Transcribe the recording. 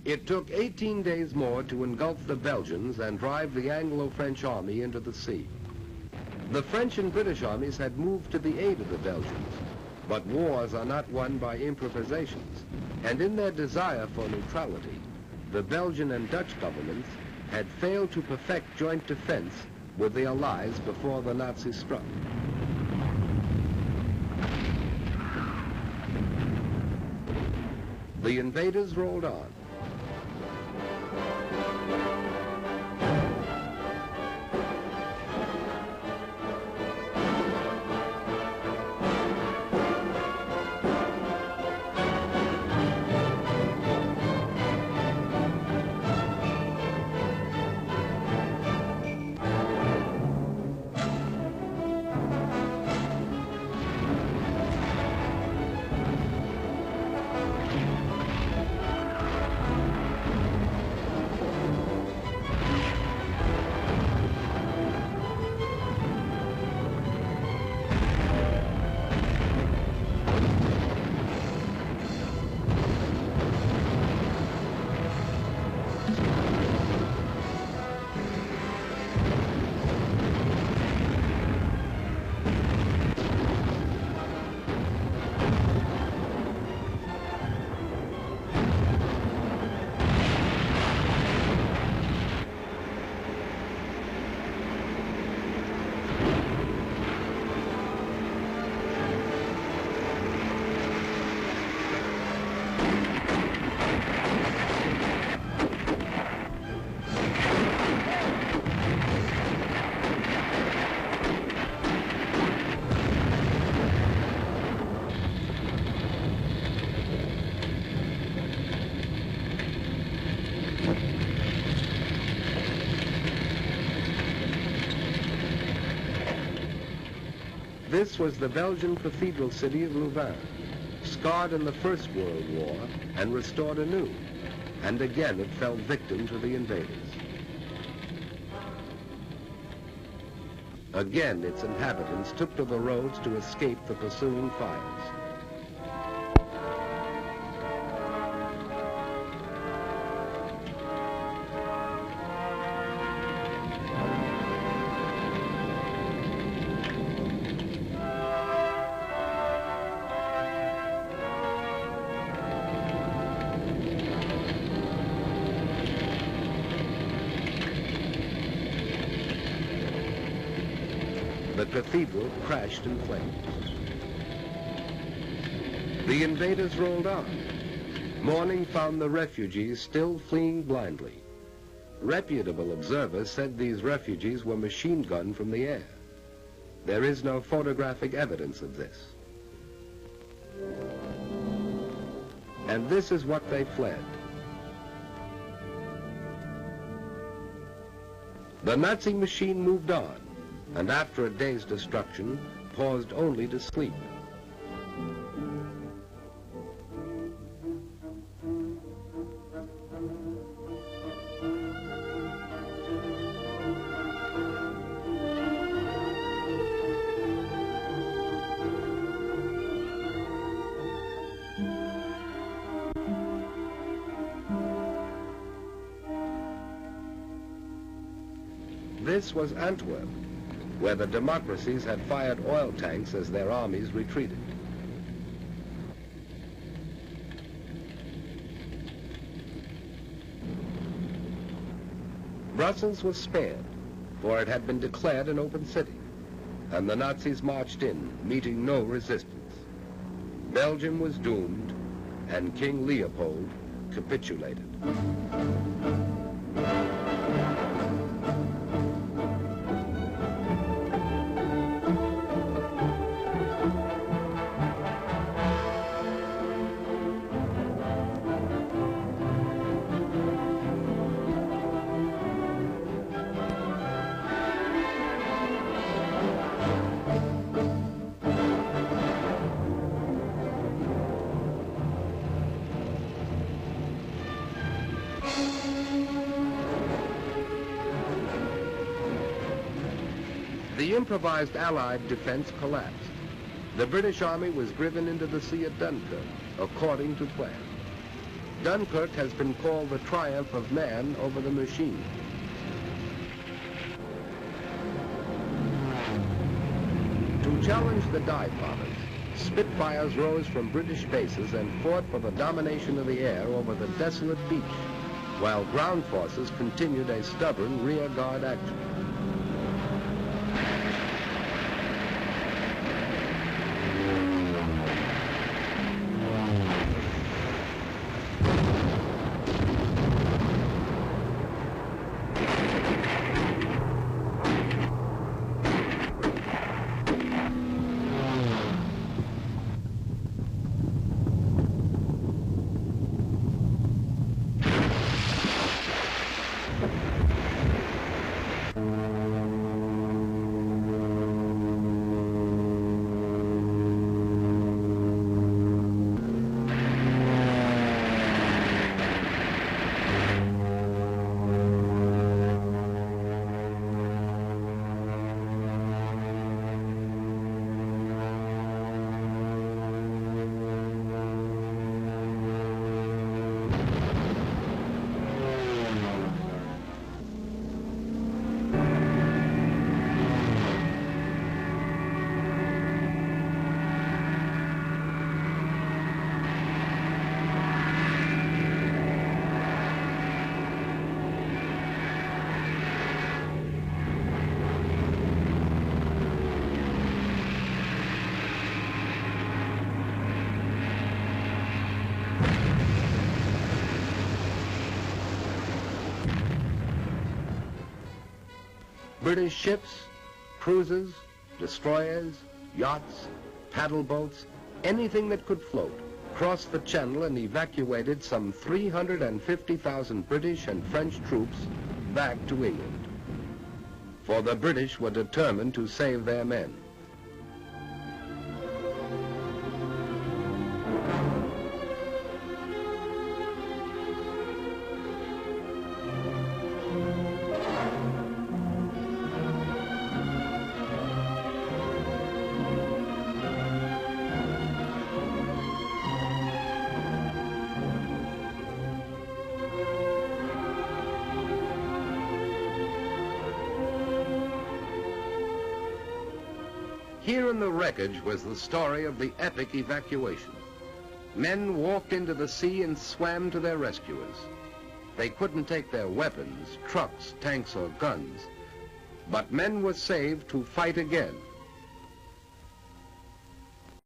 It took 18 days more to engulf the Belgians and drive the Anglo-French army into the sea. The French and British armies had moved to the aid of the Belgians, but wars are not won by improvisations, and in their desire for neutrality, the Belgian and Dutch governments had failed to perfect joint defense with the Allies before the Nazis struck. The invaders rolled on. This was the Belgian cathedral city of Louvain, scarred in the First World War and restored anew, and again it fell victim to the invaders. Again its inhabitants took to the roads to escape the pursuing fires. The cathedral crashed in flames. The invaders rolled on. Morning found the refugees still fleeing blindly. Reputable observers said these refugees were machine-gunned from the air. There is no photographic evidence of this. And this is what they fled. The Nazi machine moved on, and after a day's destruction, paused only to sleep. This was Antwerp, where the democracies had fired oil tanks as their armies retreated. Brussels was spared, for it had been declared an open city, and the Nazis marched in, meeting no resistance. Belgium was doomed, and King Leopold capitulated. The improvised Allied defense collapsed. The British army was driven into the sea at Dunkirk, according to plan. Dunkirk has been called the triumph of man over the machine. To challenge the dive bombers, Spitfires rose from British bases and fought for the domination of the air over the desolate beach, while ground forces continued a stubborn rear guard action. British ships, cruisers, destroyers, yachts, paddle boats, anything that could float, crossed the channel and evacuated some 350,000 British and French troops back to England. For the British were determined to save their men. Here in the wreckage was the story of the epic evacuation. Men walked into the sea and swam to their rescuers. They couldn't take their weapons, trucks, tanks, or guns, but men were saved to fight again